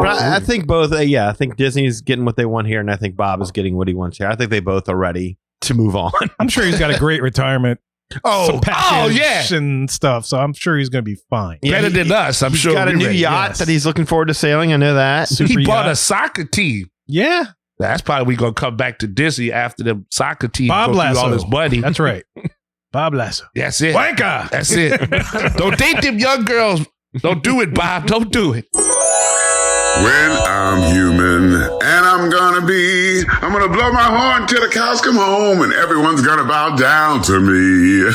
But I think both. I think Disney's getting what they want here, and I think Bob is getting what he wants here. I think they both are ready to move on. I'm sure he's got a great retirement. Oh yeah, and stuff. So I'm sure he's going to be fine. Yeah, better than us. I'm sure. He's got a new yacht that he's looking forward to sailing. I know that. He bought a soccer team. Yeah. That's probably going to come back to Disney after the soccer team. Bob Lasso. All his money. That's right. Bob Lasso. That's it. Wanker. That's it. Don't date them young girls. Don't do it, Bob. Don't do it. When I'm human, and I'm gonna blow my horn till the cows come home, and everyone's gonna bow down to me.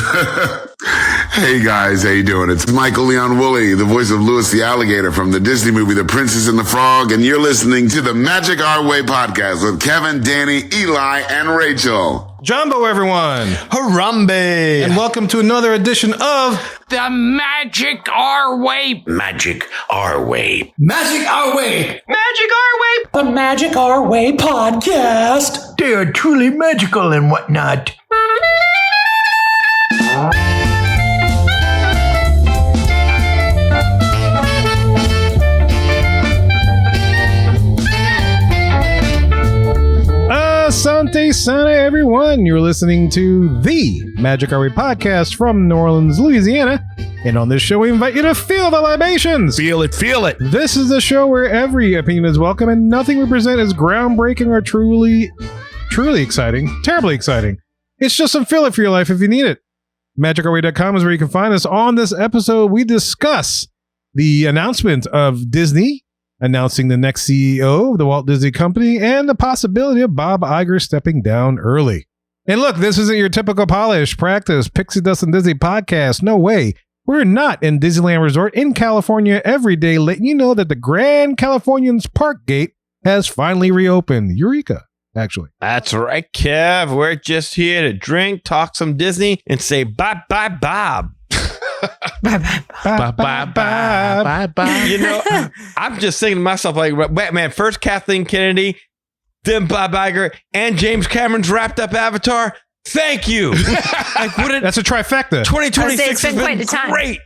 Hey guys, how you doing? It's Michael Leon Woolley, the voice of Louis the Alligator from the Disney movie The Princess and the Frog, and you're listening to the Magic Our Way podcast with Kevin, Danny, Eli, and Rachel. Jumbo, everyone. Harambe. And welcome to another edition of The Magic Our Way. Magic Our Way. Magic Our Way. Magic Our Way. The Magic Our Way podcast. They are truly magical and whatnot. Asante Sana, everyone. You're listening to the Magic Our Way podcast from New Orleans, Louisiana. And on this show, we invite you to feel the libations. Feel it, feel it. This is the show where every opinion is welcome and nothing we present is groundbreaking or truly exciting, terribly exciting. It's just some filler for your life if you need it. MagicOurWay.com is where you can find us. On this episode, we discuss the announcement of Disney announcing the next CEO of the Walt Disney Company and the possibility of Bob Iger stepping down early. And look, this isn't your typical polished practice Pixie Dust and Disney podcast. No way. We're not in Disneyland Resort in California every day, letting you know that the Grand Californian's Park Gate has finally reopened. Eureka, actually. That's right, Kev. We're just here to drink, talk some Disney, and say bye-bye, Bob. Bye. You know, I'm just thinking to myself, like, man, first Kathleen Kennedy, then Bob Iger, and James Cameron's wrapped up Avatar. Thank you. Like, That's a trifecta. 2026 has been great.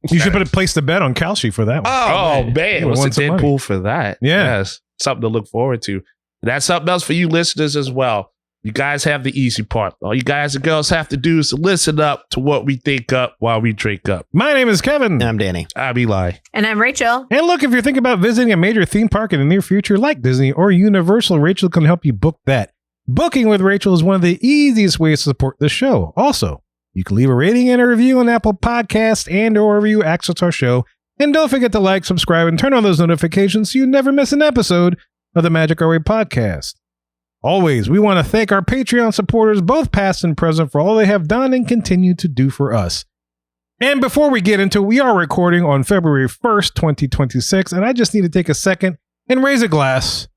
You should place the bet on Kalshi for that one. Oh, man. What's won the some money. Deadpool for that? Yeah. Yes. Something to look forward to. That's something else for you listeners as well. You guys have the easy part. All you guys and girls have to do is listen up to what we think up while we drink up. My name is Kevin. I'm Danny. I'm Eli. And I'm Rachel. And look, if you're thinking about visiting a major theme park in the near future like Disney or Universal, Rachel can help you book that. Booking with Rachel is one of the easiest ways to support the show. Also, you can leave a rating and a review on Apple Podcasts and or wherever you access our show. And don't forget to like, subscribe, and turn on those notifications so you never miss an episode of the Magic Our Way podcast. Always, we want to thank our Patreon supporters, both past and present, for all they have done and continue to do for us. And before we get into it, we are recording on February 1st, 2026, and I just need to take a second and raise a glass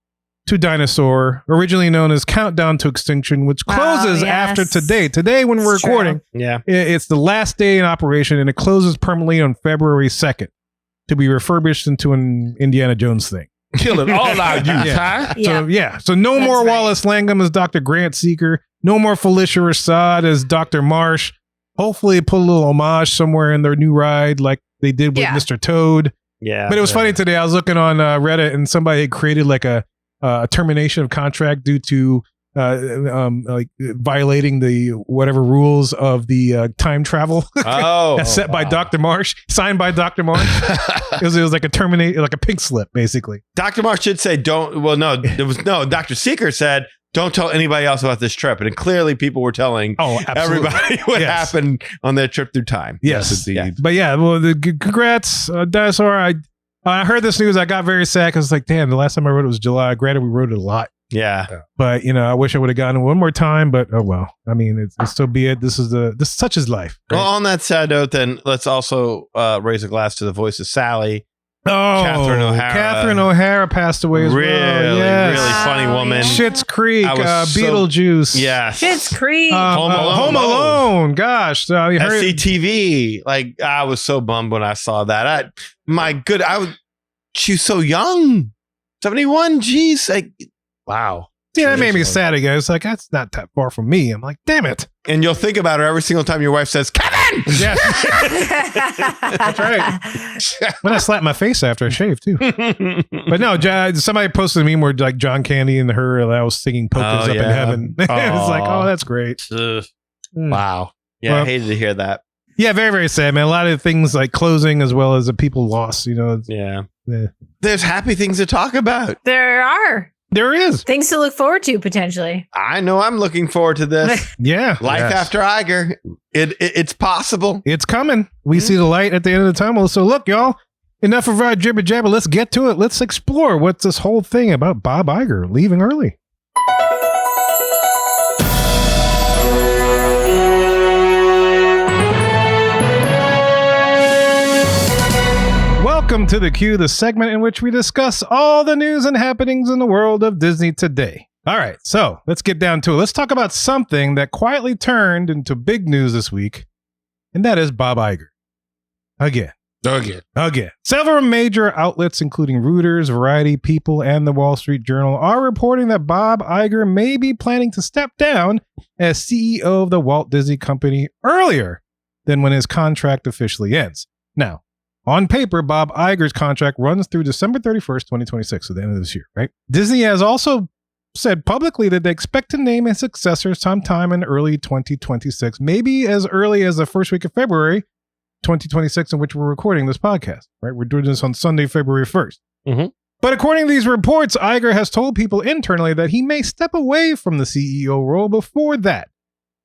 to Dinosaur, originally known as Countdown to Extinction, which closes after today. Today, when we're recording, it's the last day in operation, and it closes permanently on February 2nd to be refurbished into an Indiana Jones thing. Kill it all out, you huh? So no more Wallace Langham as Dr. Grant Seeker. No more Felicia Rashad as Dr. Marsh. Hopefully put a little homage somewhere in their new ride like they did with Mr. Toad. Yeah. But it was funny today. I was looking on Reddit and somebody had created like a termination of contract due to like violating the whatever rules of the time travel that's set by Dr. Marsh, signed by Dr. Marsh. it was like a terminate, like a pink slip, basically. Dr. Marsh should say, Dr. Seeker said, don't tell anybody else about this trip. And clearly people were telling everybody what happened on their trip through time. Yes, indeed. Yeah. But yeah, well, congrats, Dinosaur. I heard this news. I got very sad because like, damn, the last time I wrote it was July. Granted, we wrote it a lot. Yeah. But, I wish I would have gotten it one more time, but oh well. I mean, it's still be it. This is such is life. Right? Well, on that sad note, then let's also raise a glass to the voice of Sally. Oh, Catherine O'Hara passed away as well. Yes. Really funny woman. Schitt's Creek, Beetlejuice. Yeah. Schitt's Creek. Home Alone. Gosh. SCTV. Like, I was so bummed when I saw that. She was so young. 71. Jeez. Like, wow. See, that made me sad again. It's like, that's not that far from me. I'm like, damn it. And you'll think about it every single time your wife says, Kevin! Yes. That's right. When I slapped my face after I shaved, too. But no, somebody posted a meme where like John Candy and her I was singing Pokers Up in Heaven. It was like, oh, that's great. Wow. Yeah, well, I hated to hear that. Yeah, very, very sad, man. A lot of things like closing as well as the people lost, Yeah. There's happy things to talk about. There are. There is. Things to look forward to, potentially. I know I'm looking forward to this. Yeah. Life after Iger. It's possible. It's coming. We see the light at the end of the tunnel. So look, y'all, enough of our jibber jabber. Let's get to it. Let's explore what's this whole thing about Bob Iger leaving early. Welcome to The Q, the segment in which we discuss all the news and happenings in the world of Disney today. All right, so let's get down to it. Let's talk about something that quietly turned into big news this week, and that is Bob Iger. Again. Several major outlets, including Reuters, Variety, People, and the Wall Street Journal, are reporting that Bob Iger may be planning to step down as CEO of the Walt Disney Company earlier than when his contract officially ends. Now, on paper, Bob Iger's contract runs through December 31st, 2026, at the end of this year, right? Disney has also said publicly that they expect to name a successor sometime in early 2026, maybe as early as the first week of February 2026, in which we're recording this podcast, right? We're doing this on Sunday, February 1st. Mm-hmm. But according to these reports, Iger has told people internally that he may step away from the CEO role before that,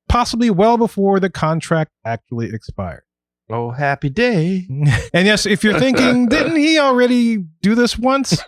possibly well before the contract actually expires. Oh, happy day. And yes, if you're thinking, didn't he already do this once?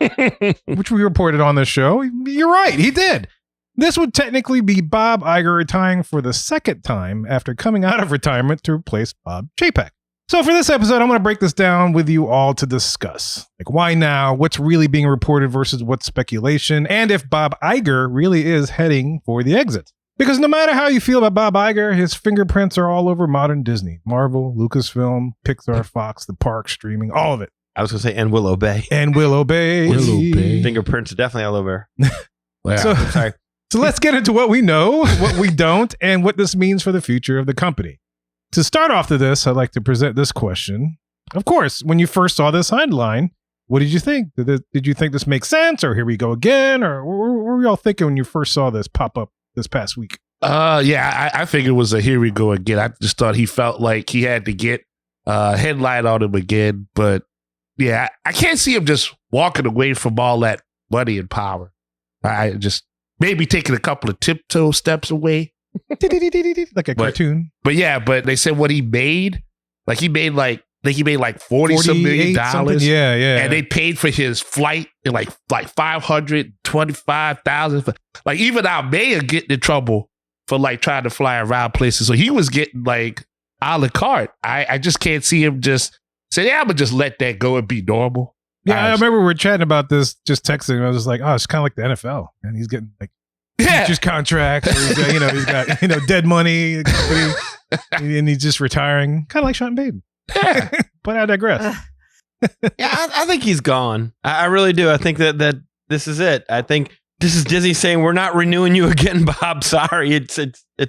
Which we reported on the show. You're right, he did. This would technically be Bob Iger retiring for the second time after coming out of retirement to replace Bob Chapek. So for this episode, I'm going to break this down with you all to discuss. Like, why now? What's really being reported versus what's speculation? And if Bob Iger really is heading for the exit. Because no matter how you feel about Bob Iger, his fingerprints are all over modern Disney. Marvel, Lucasfilm, Pixar, Fox, the park, streaming, all of it. I was going to say, and will obey. And will obey. Fingerprints are definitely all over. Wow. Sorry. So let's get into what we know, what we don't, and what this means for the future of the company. To start off to this, I'd like to present this question. Of course, when you first saw this headline, what did you think? Did you think this makes sense? Or here we go again? Or what were y'all thinking when you first saw this pop up this past week? I figured it was a here we go again. I just thought he felt like he had to get a headline on him again. But yeah, I can't see him just walking away from all that money and power. I just maybe taking a couple of tiptoe steps away. Like a cartoon. But they said what he made, like he made like 40 some million dollars. Yeah. And they paid for his flight in like $525,000. Like even our mayor getting in trouble for like trying to fly around places. So he was getting like a la carte. I just can't see him just say, yeah, I'm gonna just let that go and be normal. Yeah, I remember we were chatting about this, just texting. I was just like, oh, it's kind of like the NFL, and he's getting like teachers contracts. Or he's got dead money, and he's just retiring, kind of like Sean Payton. Yeah. But I digress. Yeah, I think he's gone. I really do. I think that this is it. I think this is Disney saying, we're not renewing you again, Bob. Sorry, it's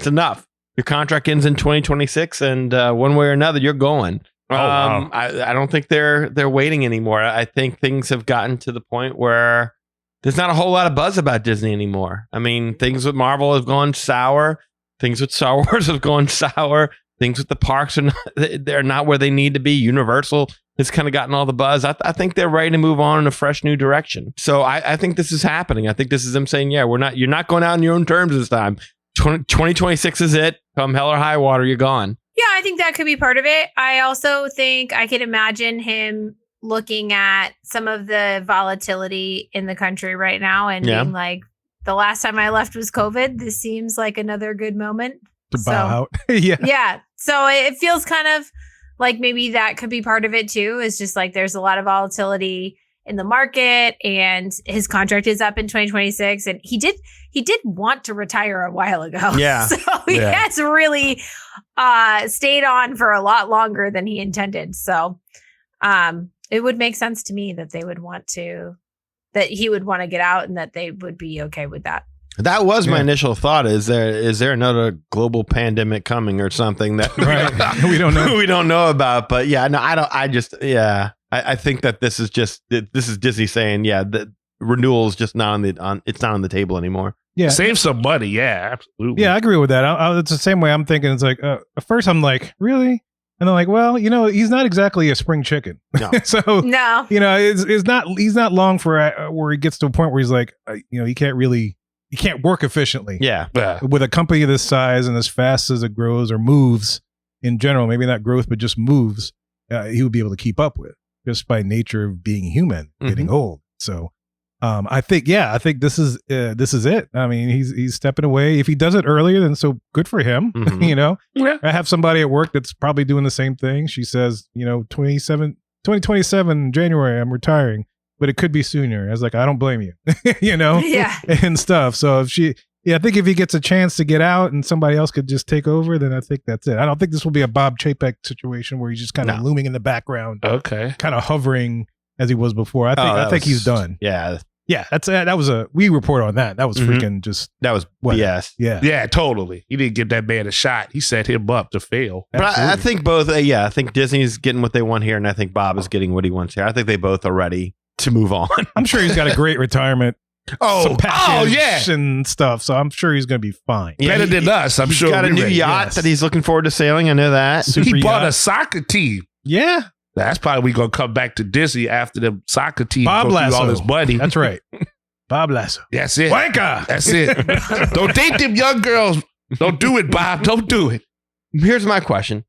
enough. Your contract ends in 2026, and one way or another, you're going. Wow. I don't think they're waiting anymore. I think things have gotten to the point where there's not a whole lot of buzz about Disney anymore. I mean, things with Marvel have gone sour. Things with Star Wars have gone sour. Things with the parks they're not where they need to be. Universal has kind of gotten all the buzz. I think they're ready to move on in a fresh new direction. So I think this is happening. I think this is them saying, yeah, you're not going out on your own terms this time. 2026 is it. Come hell or high water, you're gone. Yeah, I think that could be part of it. I also think I could imagine him looking at some of the volatility in the country right now and being like, the last time I left was COVID. This seems like another good moment to bow out. Yeah. So it feels kind of like maybe that could be part of it too. It's just like there's a lot of volatility in the market, and his contract is up in 2026, and he did want to retire a while ago. Yeah. So he has really stayed on for a lot longer than he intended. So it would make sense to me that he would want to get out, and that they would be okay with that. That was my Yeah. initial thought. Is there another global pandemic coming or something that Right. We don't know. we don't know about? But yeah, no, I don't. I think that this is Disney saying, the renewal is just not it's not on the table anymore. Yeah. Save some money. Yeah, absolutely. Yeah, I agree with that. It's the same way I'm thinking. It's like, at first I'm like, really? And I'm like, well, he's not exactly a spring chicken. No. So, No. he's not long for where he gets to a point where he's like, he can't work efficiently. Yeah. With a company this size and as fast as it grows or moves in general, maybe not growth, but just moves, he would be able to keep up with just by nature of being human, getting old. So, I think this is it. I mean, he's stepping away. If he does it earlier, then so good for him. Mhm. Yeah. I have somebody at work that's probably doing the same thing. She says, 2027 January, I'm retiring, but it could be sooner. I was like, I don't blame you, Yeah. and stuff. So I think if he gets a chance to get out and somebody else could just take over, then I think that's it. I don't think this will be a Bob Chapek situation where he's just kind of looming in the background, Okay. kind of hovering as he was before. I think he's done. Yeah. Yeah, that was we report on that. That was freaking just That was what? BS. Yeah. Yeah, totally. He didn't give that man a shot. He set him up to fail. But I Absolutely. think both. I think Disney's getting what they want here, and I think Bob is getting what he wants here. I think they both are ready to move on. I'm sure he's got a great retirement. some package and stuff. So I'm sure he's going to be fine. Yeah, Better than us, I'm he's sure. got a we new ready. yacht Yes. that he's looking forward to sailing. I know that. Super He bought yacht. a soccer team. Yeah, That's probably going to come back to Disney after the soccer team Bob go through Lasso. all this money. That's right. Bob Lasso. That's it. Wanker. That's it. Don't date them young girls. Don't do it, Bob. Don't do it. Here's my question: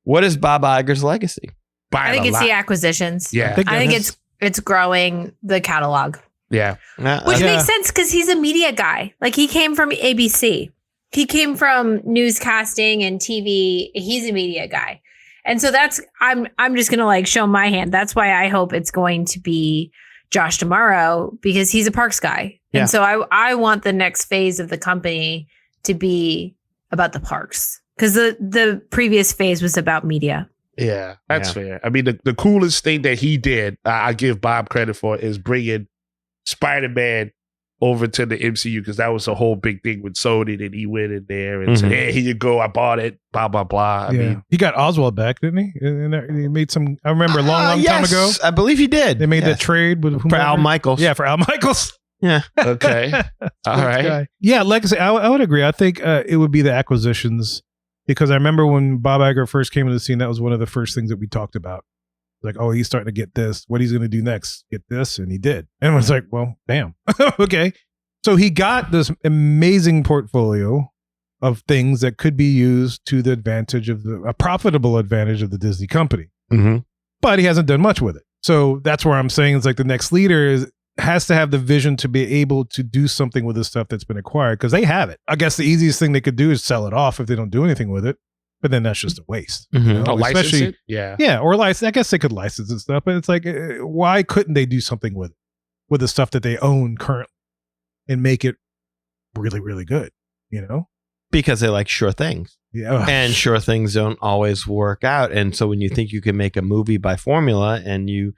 what is Bob Iger's legacy? I think it's the acquisitions. Yeah. I think it's growing the catalog, Yeah. which makes sense because he's a media guy. Like he came from ABC, he came from newscasting and TV. He's a media guy, and so that's I'm just gonna like show my hand. That's why I hope it's going to be Josh tomorrow because he's a parks guy, Yeah. and so I want the next phase of the company to be about the parks because the previous phase was about media. Yeah, that's fair. I mean, the coolest thing that he did, I give Bob credit for, is bringing Spider-Man over to the MCU because that was a whole big thing with Sony. That he went in there and said, "Hey, here you go. I bought it." Blah blah blah. I mean, he got Oswald back, didn't he? And he made some. I remember a long time ago. I believe he did. They made that trade with for Al Michaels. Yeah, for Al Michaels. Yeah. okay, all right. Guy. Yeah, legacy. I would agree. I think it would be the acquisitions because I remember when Bob Iger first came into the scene, that was one of the first things that we talked about. Like, oh, he's starting to get this. What he's going to do next? Get this, and he did. And I was like, well, damn. Okay. So he got this amazing portfolio of things that could be used to the advantage of a profitable advantage of the Disney company. Mm-hmm. But he hasn't done much with it. So that's where I'm saying it's like the next leader has to have the vision to be able to do something with the stuff that's been acquired because they have it. I guess the easiest thing they could do is sell it off if they don't do anything with it. But then that's just a waste. Mhm. Oh, license Especially, it? Yeah. yeah, or license. I guess they could license and stuff, but it's like, why couldn't they do something with the stuff that they own currently and make it really, really good? You know, Because they like sure things. yeah, And sure things don't always work out. And so when you think you can make a movie by formula and you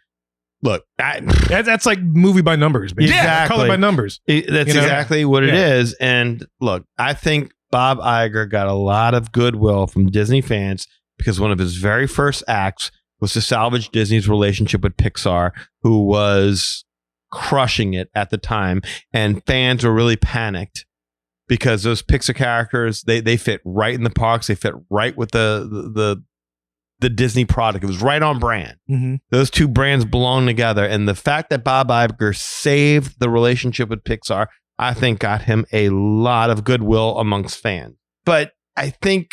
look, that's like movie by numbers, baby. Exactly. Color by numbers. that's You know? exactly what it Yeah. is. And look, I think Bob Iger got a lot of goodwill from Disney fans because one of his very first acts was to salvage Disney's relationship with Pixar, who was crushing it at the time. And fans were really panicked because those Pixar characters, they fit right in the parks. They fit right with the Disney product. It was right on brand. Mm-hmm. Those two brands belong together. And the fact that Bob Iger saved the relationship with Pixar, I think got him a lot of goodwill amongst fans. But I think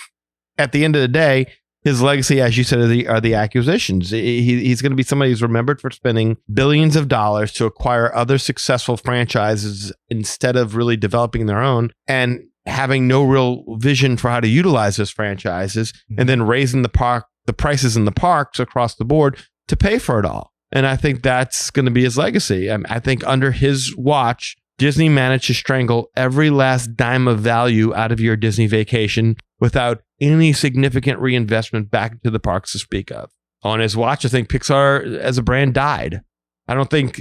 at the end of the day, his legacy, as you said, are the acquisitions. He's going to be somebody who's remembered for spending billions of dollars to acquire other successful franchises instead of really developing their own and having no real vision for how to utilize those franchises and then raising the prices in the parks across the board to pay for it all. And I think that's going to be his legacy. I think under his watch, Disney managed to strangle every last dime of value out of your Disney vacation without any significant reinvestment back into the parks to speak of. On his watch, I think Pixar as a brand died. I don't think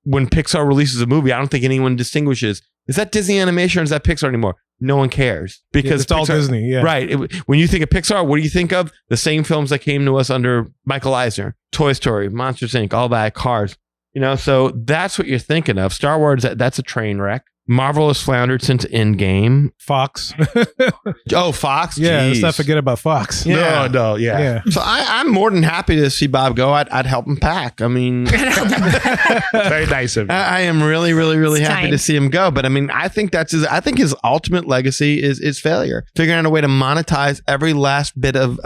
when Pixar releases a movie, I don't think anyone distinguishes, is that Disney animation or is that Pixar anymore? No one cares because it's all Disney. Yeah. Right. When you think of Pixar, what do you think of? The same films that came to us under Michael Eisner, Toy Story, Monsters Inc., all that, Cars. So that's what you're thinking of. Star Wars, that's a train wreck. Marvel has floundered since Endgame. Fox. Oh, Fox? Yeah, Jeez. let's not forget about Fox. Yeah. No, yeah. Yeah. So I'm more than happy to see Bob go. I'd help him pack. I mean, Very nice of you. I am really, really, really It's happy time. to see him go. But I mean, I think his ultimate legacy is failure. Figuring out a way to monetize every last bit of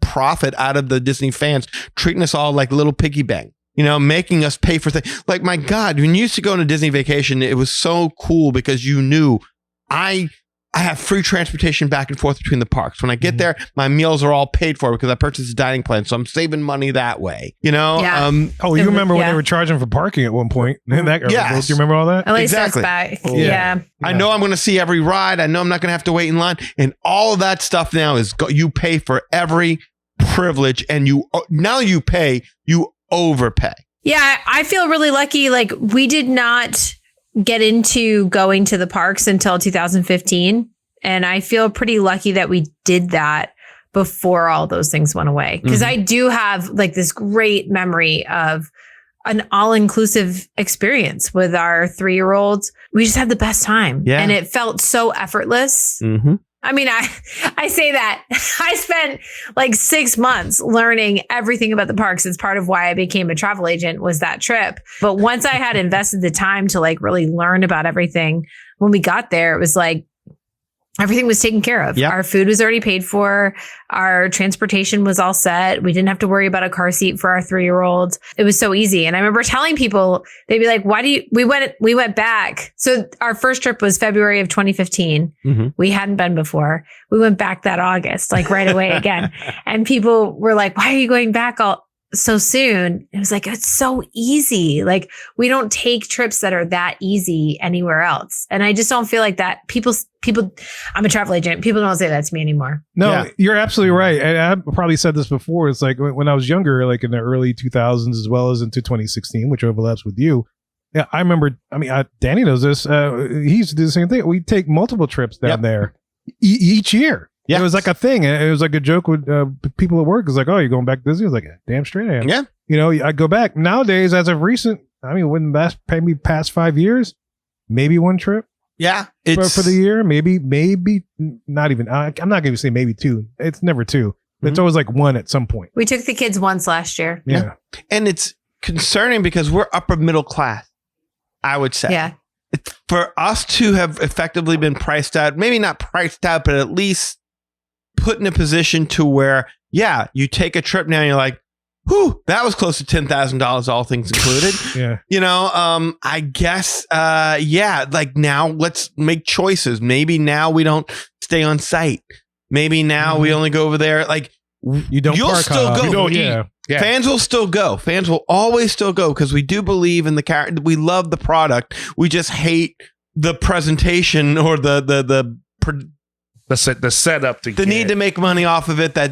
profit out of the Disney fans, treating us all like little piggy bank. Making us pay for things. Like, my God, when you used to go on a Disney vacation, it was so cool because you knew I have free transportation back and forth between the parks. When I get there, my meals are all paid for because I purchased a dining plan. So I'm saving money that way. Yeah. Oh, you remember when Yeah. they were charging for parking at one point? Yes. Do you remember all that? At least Exactly. that's back. Yeah. Yeah. I know I'm going to see every ride. I know I'm not going to have to wait in line. And all of that stuff now you pay for every privilege, and you overpay. Yeah, I feel really lucky. Like, we did not get into going to the parks until 2015. And I feel pretty lucky that we did that before all those things went away. Because I do have like this great memory of an all-inclusive experience with our 3-year-olds. We just had the best time. Yeah. And it felt so effortless. Mm-hmm. I mean, I say that I spent like 6 months learning everything about the parks. It's part of why I became a travel agent, was that trip. But once I had invested the time to like really learn about everything, when we got there, it was like everything was taken care of. Yep. Our food was already paid for. Our transportation was all set. We didn't have to worry about a car seat for our 3-year-old. It was so easy. And I remember telling people, they'd be like, we went back. So our first trip was February of 2015. Mm-hmm. We hadn't been before. We went back that August, like right away again. And people were like, why are you going back so soon? It was like, it's so easy. Like, we don't take trips that are that easy anywhere else. And I just don't feel like that. People, I'm a travel agent. People don't say that to me anymore. No, Yeah. you're absolutely right. And I've probably said this before. It's like when I was younger, like in the early 2000s, as well as into 2016, which overlaps with you. Yeah, I remember. I mean, Danny knows this. He used to do the same thing. We'd take multiple trips down there each year. Yeah. It was like a thing. It was like a joke with people at work. It's like, oh, you're going back to Disney? I was like, damn straight I am. Yeah. I go back. Nowadays, as of recent, I mean, within the past 5 years, maybe one trip. Yeah. For the year, maybe not even. I'm not going to say maybe 2. It's never 2. It's always like 1 at some point. We took the kids once last year. Yeah. And it's concerning because we're upper middle class, I would say. Yeah. For us to have effectively been priced out, maybe not priced out, but at least put in a position to where, yeah, you take a trip now and you're like, whew, that was close to $10,000, all things included. Yeah. I guess, like now let's make choices. Maybe now we don't stay on site. Maybe now we only go over there. Like, You'll park still hop. go. You don't eat. Yeah. Fans will still go. Fans will always still go because we do believe in the character. We love the product. We just hate the presentation or the setup to the need to make money off of it that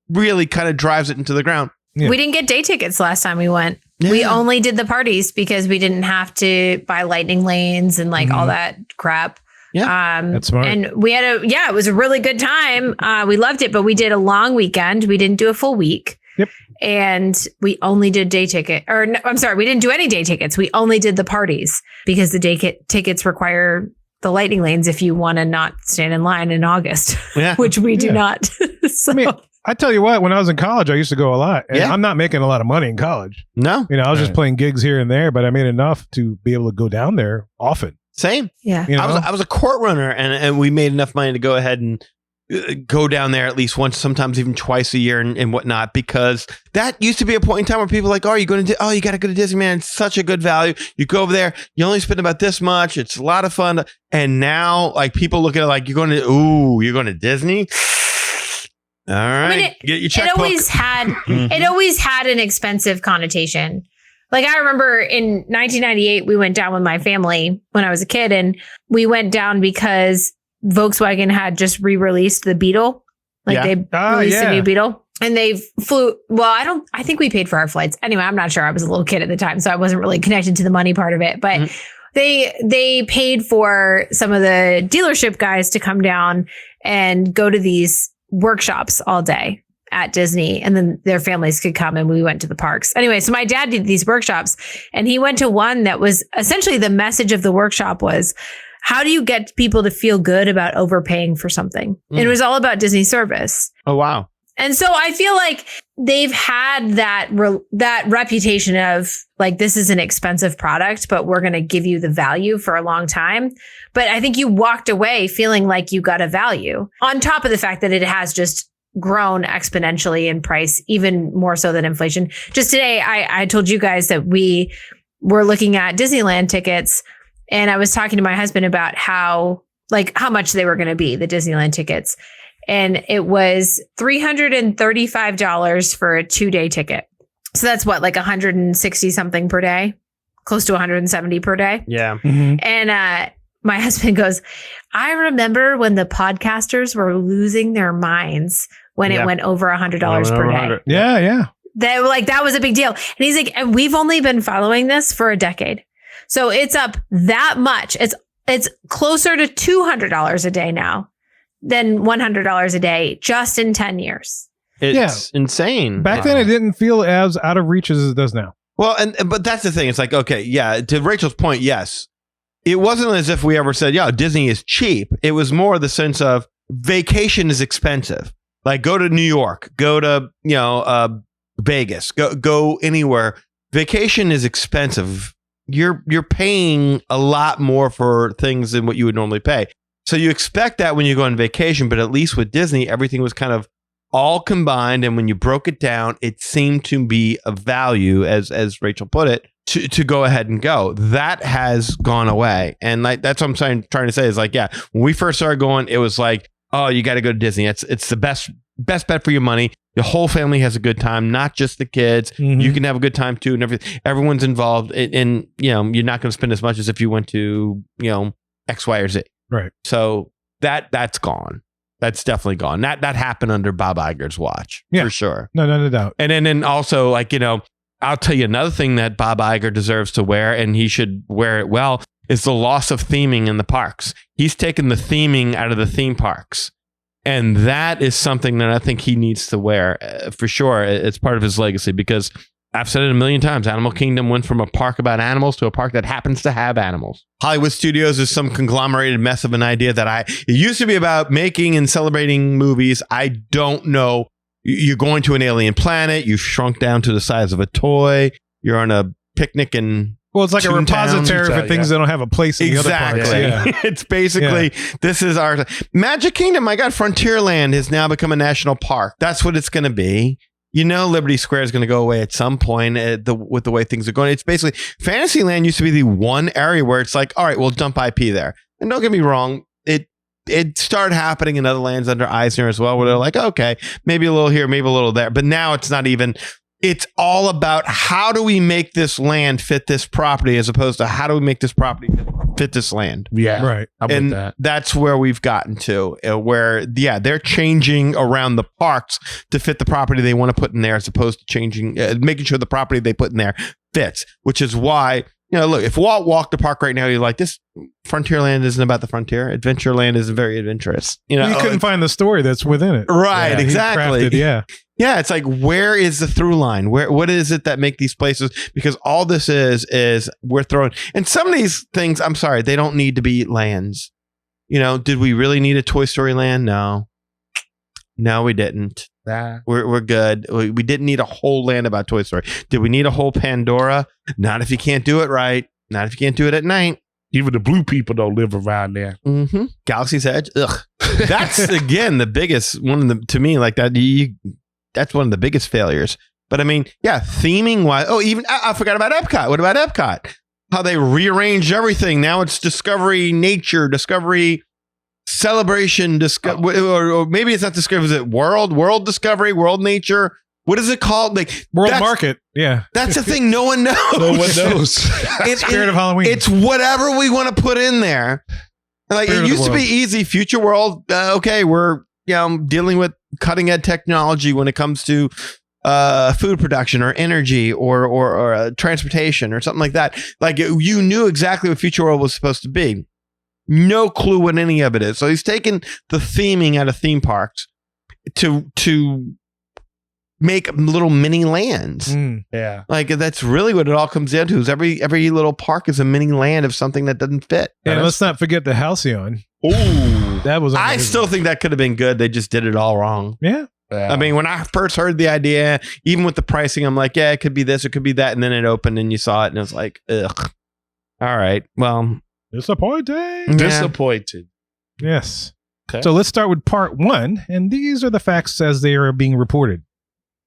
really kind of drives it into the ground. Yeah. We didn't get day tickets last time we went. We Yeah. only did the parties because we didn't have to buy lightning lanes and like all that crap. Yeah. That's smart. And we had it was a really good time. We loved it, but we did a long weekend. We didn't do a full week. Yep. And we only did day ticket we didn't do any day tickets. We only did the parties because the day tickets require the lightning lanes if you want to not stand in line in August, Yeah. which we do Yeah. not. So, I mean, I tell you what, when I was in college, I used to go a lot. And Yeah. I'm not making a lot of money in college. No, I was just playing gigs here and there, but I made enough to be able to go down there often. same. yeah. I was a court runner, and we made enough money to go ahead and go down there at least once, sometimes even twice a year and whatnot, because that used to be a point in time where people were like, oh, you got to go to Disney, man. It's such a good value. You go over there, you only spend about this much. It's a lot of fun. And now like people look at it like you're going to Disney. All right. I mean, get your checkbook. it always had an expensive connotation. Like I remember in 1998, we went down with my family when I was a kid, and we went down because Volkswagen had just re-released the Beetle. Like Yeah. they released a new Beetle. And they flew. Well, I think we paid for our flights. Anyway, I'm not sure. I was a little kid at the time, so I wasn't really connected to the money part of it. But they paid for some of the dealership guys to come down and go to these workshops all day at Disney. And then their families could come and we went to the parks. Anyway, so my dad did these workshops and he went to one that was essentially the message of the workshop was, how do you get people to feel good about overpaying for something? And it was all about Disney service. Oh, wow. And so I feel like they've had that reputation of like, this is an expensive product, but we're going to give you the value for a long time. But I think you walked away feeling like you got a value on top of the fact that it has just grown exponentially in price, even more so than inflation. Just today, I told you guys that we were looking at Disneyland tickets and I was talking to my husband about how much they were going to be, the Disneyland tickets. And it was $335 for a 2-day ticket. So that's what, like 160 something per day, close to 170 per day. Yeah. Mm-hmm. And my husband goes, I remember when the podcasters were losing their minds when it went over $100 per day. Yeah. That was a big deal. And he's like, and we've only been following this for a decade. So it's up that much. It's closer to $200 a day now than $100 a day just in 10 years. It's insane. Back then, it didn't feel as out of reach as it does now. Well, but that's the thing. It's like, okay, yeah, to Rachel's point, yes. It wasn't as if we ever said, yeah, Disney is cheap. It was more the sense of vacation is expensive. Like go to New York, go to, Vegas, go anywhere. Vacation is expensive. You're paying a lot more for things than what you would normally pay. So you expect that when you go on vacation, but at least with Disney, everything was kind of all combined. And when you broke it down, it seemed to be a value, as Rachel put it, to go ahead and go. That has gone away. And like that's what I'm trying to say is like, yeah, when we first started going, it was like, oh, you got to go to Disney. It's the best bet for your money. The whole family has a good time, not just the kids. Mm-hmm. You can have a good time too, and everything. Everyone's involved. And you're not going to spend as much as if you went to X, Y, or Z. Right. So that's gone. That's definitely gone. That happened under Bob Iger's watch, for sure. No doubt. And then also, like, I'll tell you another thing that Bob Iger deserves to wear, and he should wear it well, is the loss of theming in the parks. He's taken the theming out of the theme parks. And that is something that I think he needs to wear for sure. It's part of his legacy because I've said it a million times. Animal Kingdom went from a park about animals to a park that happens to have animals. Hollywood Studios is some conglomerated mess of an idea that it used to be about making and celebrating movies. I don't know. You're going to an alien planet. You've shrunk down to the size of a toy. You're on a picnic in it's like a repository for things that don't have a place in the other parks. Yeah. It's basically, this is our Magic Kingdom. My God, Frontierland has now become a national park. That's what it's going to be. Liberty Square is going to go away at some point with the way things are going. It's basically, Fantasyland used to be the one area where it's like, all right, we'll dump IP there. And don't get me wrong, it started happening in other lands under Eisner as well, where they're like, okay, maybe a little here, maybe a little there. But now it's not even, it's all about how do we make this land fit this property as opposed to how do we make this property fit this land. Yeah. Right. And that's where we've gotten to where, they're changing around the parks to fit the property they want to put in there as opposed to changing, making sure the property they put in there fits, which is why, look, if Walt walked the park right now, you're like, this Frontierland isn't about the frontier. Adventureland isn't very adventurous. You couldn't find the story that's within it. Right. Exactly. Crafted, Yeah, it's like, where is the through line? What is it that make these places? Because all this is we're throwing, and some of these things, I'm sorry, they don't need to be lands. Did we really need a Toy Story land? No, we didn't. We're good. We didn't need a whole land about Toy Story. Did we need a whole Pandora? Not if you can't do it right. Not if you can't do it at night. Even the blue people don't live around there. Mm-hmm. Galaxy's Edge. Ugh. That's again the biggest one of the, to me, like that. That's one of the biggest failures. But I mean, theming wise. Oh, even I forgot about Epcot. What about Epcot? How they rearranged everything. Now it's Discovery Nature, Discovery Celebration, or maybe it's not Discovery. Is it World Discovery, World Nature? What is it called? Like World Market. Yeah. That's the thing. No one knows. No one knows. Spirit of Halloween. It's whatever we want to put in there. Like Spirit it used to be easy. Future World. Okay, we're dealing with cutting edge technology when it comes to food production or energy or transportation or something like that. Like you knew exactly what Future World was supposed to be. No clue what any of it is. So he's taken the theming out of theme parks to make little mini lands. Yeah. Like that's really what it all comes down to is every little park is a mini land of something that doesn't fit. And let's not forget the Halcyon. Ooh. That was amazing. I still think that could have been good. They just did it all wrong. Yeah. I mean, when I first heard the idea, even with the pricing, I'm like, yeah, it could be this, it could be that. And then it opened and you saw it and it was like, ugh. All right. Well, disappointing. Disappointed. Yes. Okay. So let's start with part 1. And these are the facts as they are being reported.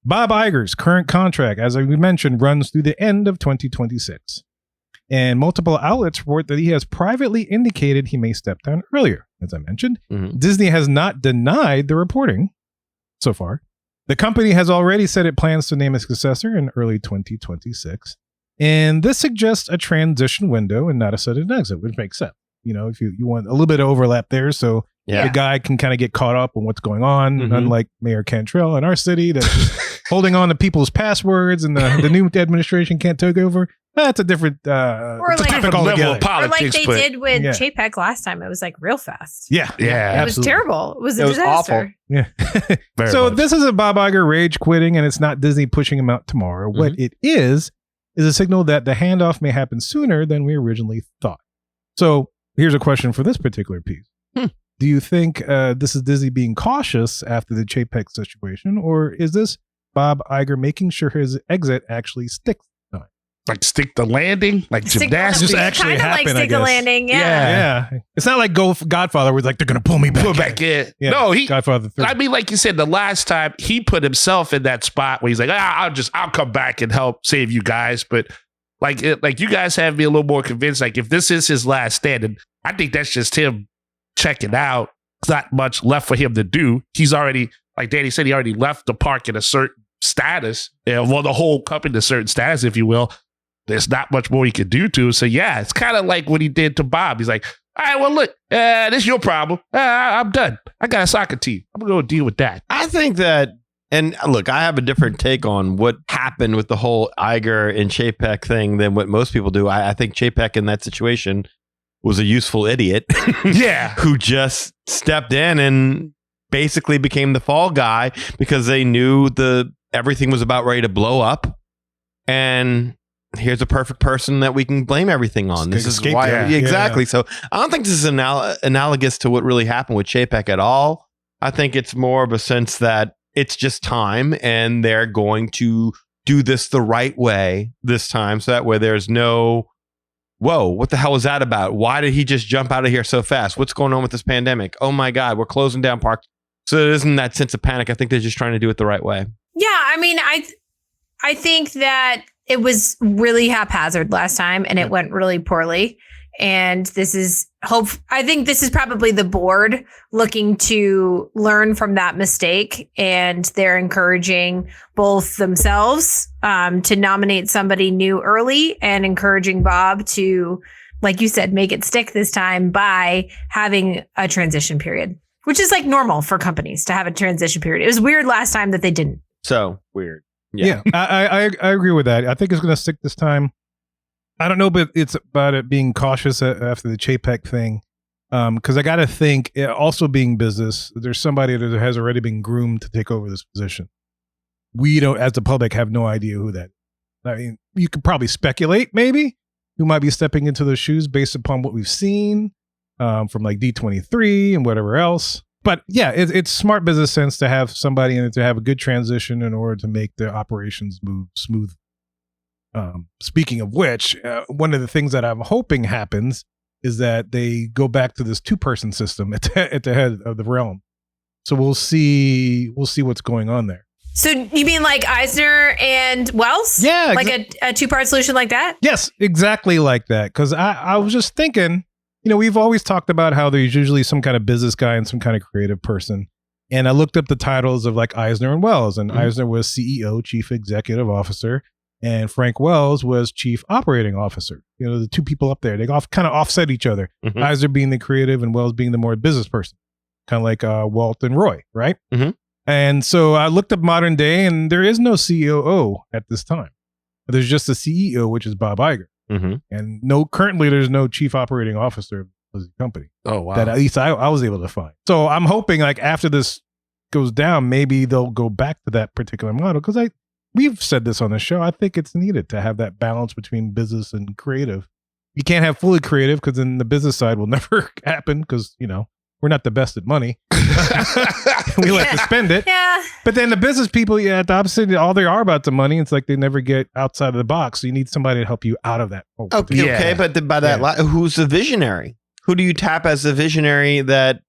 Bob Iger's current contract, as we mentioned, runs through the end of 2026. And multiple outlets report that he has privately indicated he may step down earlier. As I mentioned, Disney has not denied the reporting so far. The company has already said it plans to name a successor in early 2026. And this suggests a transition window and not a sudden exit, which makes sense. If you want a little bit of overlap there, so the guy can kind of get caught up on what's going on, unlike Mayor Cantrell in our city that's holding on to people's passwords and the new administration can't take over. That's a different or like different level of politics. Or like they did with Chapek last time. It was like real fast. Yeah. It was terrible. It was a disaster. Awful. Yeah. So this is a Bob Iger rage quitting, and it's not Disney pushing him out tomorrow. What it is a signal that the handoff may happen sooner than we originally thought. So here's a question for this particular piece. Do you think this is Disney being cautious after the Chapek situation, or is this Bob Iger making sure his exit actually sticks? Like stick the landing, like gymnastics. Just actually happen, like stick the landing, yeah. It's not like Godfather, where it's like they're gonna pull me back. Pull back in. Yeah. No, Godfather 3. I mean, like you said, the last time he put himself in that spot where he's like, I'll come back and help save you guys. But like you guys have me a little more convinced. Like if this is his last stand, and I think that's just him checking out. There's not much left for him to do. He's already, like Danny said, he already left the park in a certain status. Well, the whole company in a certain status, if you will. There's not much more he could do to it. So yeah, it's kind of like what he did to Bob. He's like, all right, well, look, this is your problem. I'm done. I got a soccer team. I'm going to go deal with that. I think that, and look, I have a different take on what happened with the whole Iger and Chapek thing than what most people do. I think Chapek in that situation was a useful idiot. Yeah. Who just stepped in and basically became the fall guy because they knew everything was about ready to blow up. And here's a perfect person that we can blame everything on. This is why. Exactly. So I don't think this is analogous to what really happened with Chapek at all. I think it's more of a sense that it's just time and they're going to do this the right way this time. So that way there's no, whoa, what the hell was that about? Why did he just jump out of here so fast? What's going on with this pandemic? Oh my God, we're closing down parks. So there isn't that sense of panic. I think they're just trying to do it the right way. Yeah. I mean, I think that it was really haphazard last time and it went really poorly. And I think this is probably the board looking to learn from that mistake. And they're encouraging both themselves to nominate somebody new early and encouraging Bob to, like you said, make it stick this time by having a transition period, which is like normal for companies to have a transition period. It was weird last time that they didn't. So weird. Yeah, I agree with that. I think it's going to stick this time. I don't know, but it's about it being cautious after the Chapek thing. Because I got to think, also being business, there's somebody that has already been groomed to take over this position. We don't, as the public, have no idea who that is. I mean, you could probably speculate, maybe, who might be stepping into those shoes based upon what we've seen from like D23 and whatever else. But yeah, it's smart business sense to have somebody in it to have a good transition in order to make their operations move smooth. Speaking of which, one of the things that I'm hoping happens is that they go back to this 2-person system at the head of the realm. So we'll see what's going on there. So you mean like Eisner and Wells? Yeah. Like a 2-part solution like that? Yes, exactly like that. Because I was just thinking, we've always talked about how there's usually some kind of business guy and some kind of creative person. And I looked up the titles of like Eisner and Wells. And Eisner was CEO, Chief Executive Officer. And Frank Wells was Chief Operating Officer. The two people up there, they kind of offset each other. Eisner being the creative and Wells being the more business person. kind of like Walt and Roy, right? Mhm. And so I looked up modern day, and there is no COO at this time. There's just a CEO, which is Bob Iger. Mm-hmm. And currently there's no chief operating officer of the company. Oh, wow. That at least I was able to find. So I'm hoping like after this goes down, maybe they'll go back to that particular model, because we've said this on the show. I think it's needed to have that balance between business and creative. You can't have fully creative, because then the business side will never happen, because we're not the best at money. We like to spend it. Yeah. But then the business people, at the opposite, all they are about the money. It's like they never get outside of the box. So you need somebody to help you out of that. Okay, Yeah. okay, but by that, who's the visionary? Who do you tap as the visionary that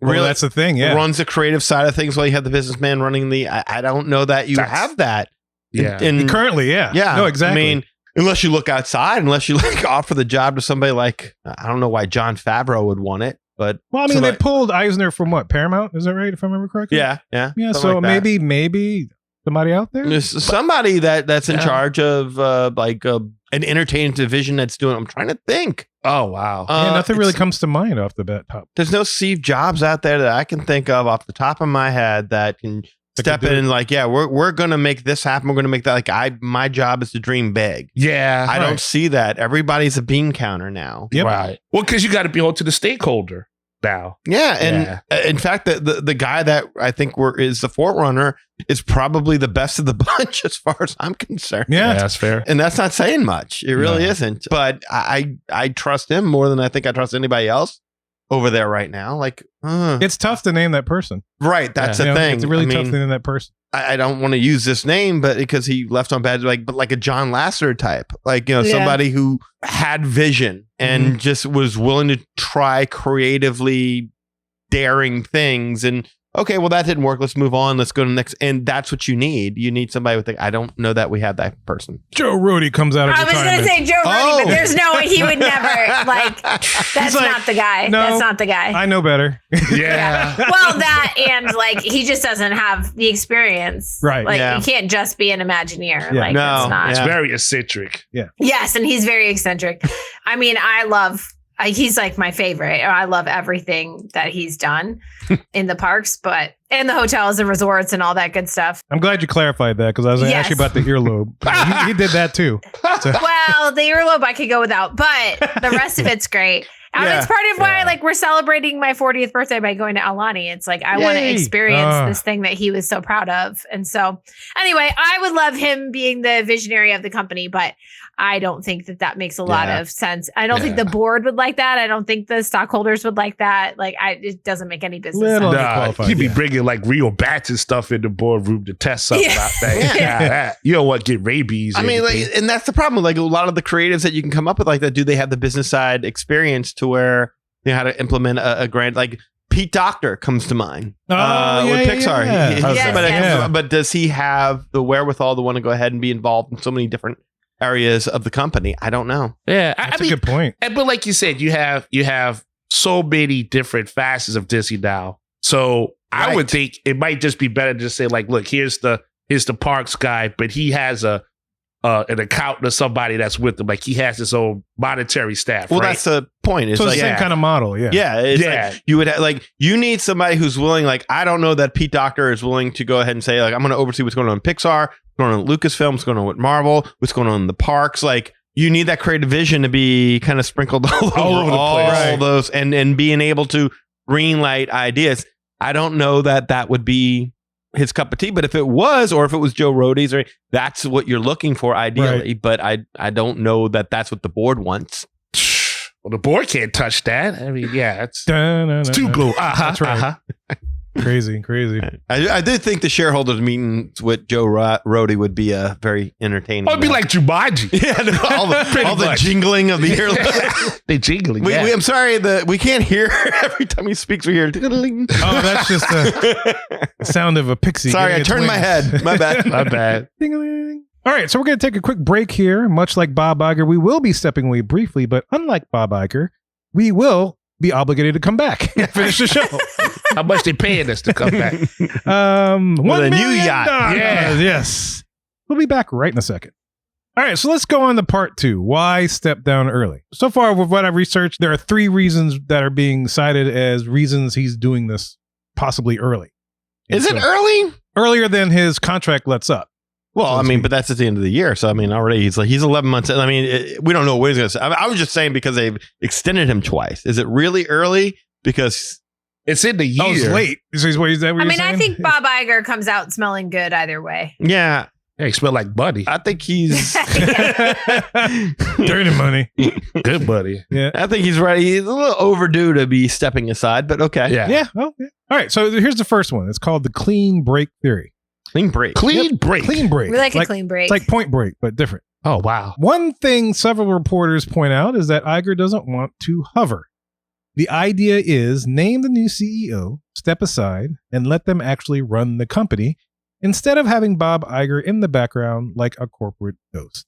really that's the thing. Yeah. runs the creative side of things while you have the businessman running the? I don't know that you have that. Yeah. Currently, yeah. Yeah. No, exactly. I mean, unless you look outside, unless you like offer the job to somebody like, I don't know why Jon Favreau would want it, but well, I mean, somebody- they pulled Eisner from what? Paramount? Is that right? If I remember correctly? yeah. Yeah. something So like that. maybe somebody out there. There's somebody that's in charge of an entertainment division that's doing. I'm trying to think. Oh, wow. Nothing really it's- comes to mind off the bat. Top. There's no Steve Jobs out there that I can think of off the top of my head that can step in and like, yeah, we're gonna make this happen. We're gonna make that. Like my job is to dream big. Yeah. I don't see that. Everybody's a bean counter now. Yep. Right. Well, because you got to be hold to the stakeholder now. Yeah, and in fact, the guy that I think is the forerunner is probably the best of the bunch as far as I'm concerned. Yeah. That's fair. And that's not saying much. It really isn't. But I trust him more than I think I trust anybody else over there right now. Like, It's tough to name that person. right. That's the You know, thing. It's really I tough mean, to name that person. I don't want to use this name, but because he left on bad, but like a John Lasseter type, like, Yeah. somebody who had vision and just was willing to try creatively daring things. And okay, well, that didn't work. Let's move on. Let's go to the next. And that's what you need. You need somebody with I don't know that we have that person. Joe Rody comes out of I was going retirement. to say Joe Rody, Oh. but there's no way he would never, like, that's like, not the guy. no, That's not the guy. I know better. Yeah. Well, that and, like, he just doesn't have the experience. Right. Like, Yeah. you can't just be an Imagineer. Yeah. Like, No, it's not. It's Yeah. very eccentric. Yes, and he's very eccentric. I mean, he's like my favorite. I love everything that he's done in the parks, and the hotels and resorts and all that good stuff. I'm glad you clarified that, because I was going to ask you Yes. about the earlobe. he did that too. So, Well, the earlobe I could go without, but the rest of it's great. And Yeah. it's part of why, we're celebrating my 40th birthday by going to Alani. It's like, I want to Yay. experience this thing that he was so proud of. And so, anyway, I would love him being the visionary of the company, but I don't think that makes a lot of sense. I don't think the board would like that. I don't think the stockholders would like that. It doesn't make any business Little- sense. Nah, qualified, he'd be yeah. bringing like real bats and stuff in the boardroom to test something Yeah. out there. Yeah. You don't want to get rabies. I or mean, anything. and that's the problem. Like a lot of the creatives that you can come up with like that, do they have the business side experience to where they know how to implement a grant? Like Pete Docter comes to mind with Pixar. Yeah. He's Yes, somebody that yes. comes to- but does he have the wherewithal to want to go ahead and be involved in so many different areas of the company? I don't know. yeah, That's a good point. but like you said, you have so many different facets of Disney now. So I would Right. think it might just be better to just say like, look, here's the parks guy, but he has an accountant or somebody that's with him. Like he has his own monetary staff. Well, right? that's the point. It's So it's like the same kind of model. Yeah. Yeah, it's Yeah. like you would you need somebody who's willing. Like I don't know that Pete Docter is willing to go ahead and say like I'm going to oversee what's going on in Pixar, what's going on in Lucasfilm, what's going on with Marvel, what's going on in the parks. Like you need that creative vision to be kind of sprinkled all over the place. all those and being able to greenlight ideas. I don't know that would be his cup of tea, but if it was, or if it was Joe Rody's, or that's what you're looking for ideally. But I don't know that that's what the board wants. Well, the board can't touch that. I mean, yeah, it's It's too blue. That's right. Crazy. I did think the shareholders meetings with Joe Rody would be a very entertaining. Oh, it'd be like Jumanji. yeah, no, all the much. jingling of the ear. They jingling. We, I'm sorry that we can't hear every time he speaks. We hear. Oh, that's just the sound of a pixie. Sorry, I getting its turned my wings. head. My bad. My bad. Ding-a-ling. All right, so we're going to take a quick break here. Much like Bob Iger, we will be stepping away briefly, but unlike Bob Iger, we will be obligated to come back and finish the show. How much they paying us to come back? With $1 a new million. yacht. Yeah. Yes. We'll be back right in a second. All right, so let's go on to part 2. Why step down early? So far, with what I've researched, there are 3 reasons that are being cited as reasons he's doing this possibly early. Is it So- early? Earlier than his contract lets up. Well, So I to mean, speak. but that's at the end of the year. So, I mean, already he's 11 months in. I mean, we don't know what he's going to say. I was just saying because they've extended him twice. Is it really early? Because It's in the year. Oh, it's late. Is that what I you're mean, I saying? think Bob Iger comes out smelling good either way. yeah, Yeah, he smell like buddy. I think he's. Dirty money. Good buddy. Yeah. I think he's ready. He's a little overdue to be stepping aside, but okay. Yeah. Yeah. Oh, yeah. All right. So here's the first one. It's called the clean break theory. Clean break. Clean break. Clean break. We like a clean break. It's like Point Break, but different. Oh, wow. One thing several reporters point out is that Iger doesn't want to hover. The idea is name the new CEO, step aside, and let them actually run the company instead of having Bob Iger in the background like a corporate ghost.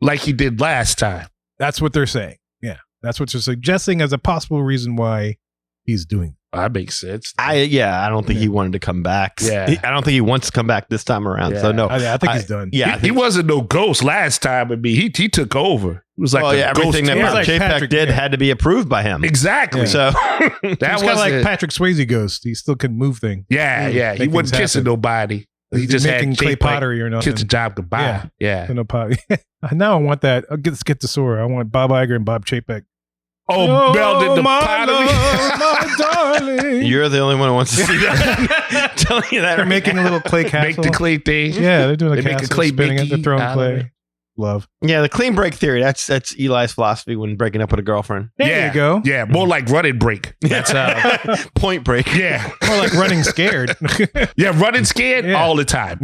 Like he did last time. That's what they're saying. Yeah. That's what they're suggesting as a possible reason why he's doing it. That makes sense. I don't think he wanted to come back. Yeah. I don't think he wants to come back this time around. So Yeah. no. I think he's done. Yeah, I he think, wasn't no ghost last time. I mean, he took over. It was like well, a yeah, everything ghost that He was Bob like Chapek Patrick, did yeah. had to be approved by him. Exactly. Yeah. So That He's kind was of like Patrick Swayze ghost. He still can move things. Yeah, yeah. He Make wasn't things kissing happen. nobody. He He's just making had clay Chapek pottery or nothing. kiss the job goodbye. Yeah. No pottery. Now I want that. Let's get the sword. I want Bob Iger and Bob Chapek. Oh, melded the my pottery. love, my darling. you're the only one who wants to see that. Telling you that. They're right making now. a little clay Make castle. the clay thing. Yeah, they're doing a They make a castle, clay spinning it. They're Mickey throwing out of clay. it. Love. Yeah, the clean break theory. That's Eli's philosophy when breaking up with a girlfriend. There you go. Yeah, more like running break. That's Point break. yeah. More like running scared. Yeah, running scared Yeah. all the time.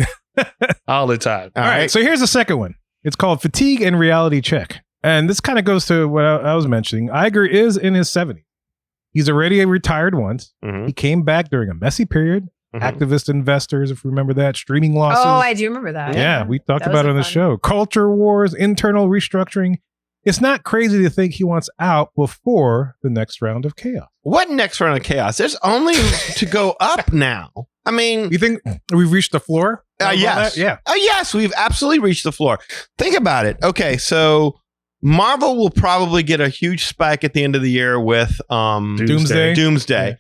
All the time. All All right. right. So here's the second one. It's called Fatigue and Reality Check. And this kind of goes to what I was mentioning. Iger is in his 70s. He's already retired once. Mhm. He came back during a messy period. Mhm. Activist investors, if you remember that, streaming losses. Oh, I do remember that. Yeah, we talked That about it was on the fun. show. Culture wars, internal restructuring. It's not crazy to think he wants out before the next round of chaos. What next round of chaos? There's only to go up now. I mean, You think we've reached the floor? yes. Yeah. Yes, we've absolutely reached the floor. Think about it. Okay, so Marvel will probably get a huge spike at the end of the year with Doomsday. Doomsday. Yeah.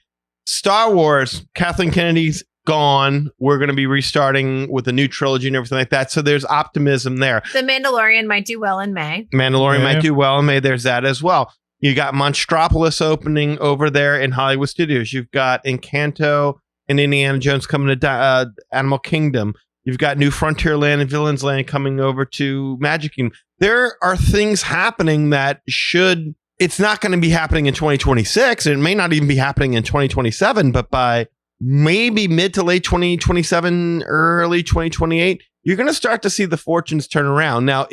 Star Wars, Kathleen Kennedy's gone. We're going to be restarting with a new trilogy and everything like that. So there's optimism there. The Mandalorian might do well in May. Mandalorian Yeah. might do well in May. There's that as well. You got Monstropolis opening over there in Hollywood Studios. You've got Encanto and Indiana Jones coming to Animal Kingdom. You've got New Frontierland and Villains Land coming over to Magic Kingdom. There are things happening that should... It's not going to be happening in 2026. And it may not even be happening in 2027, but by maybe mid to late 2027, early 2028, you're going to start to see the fortunes turn around. Now,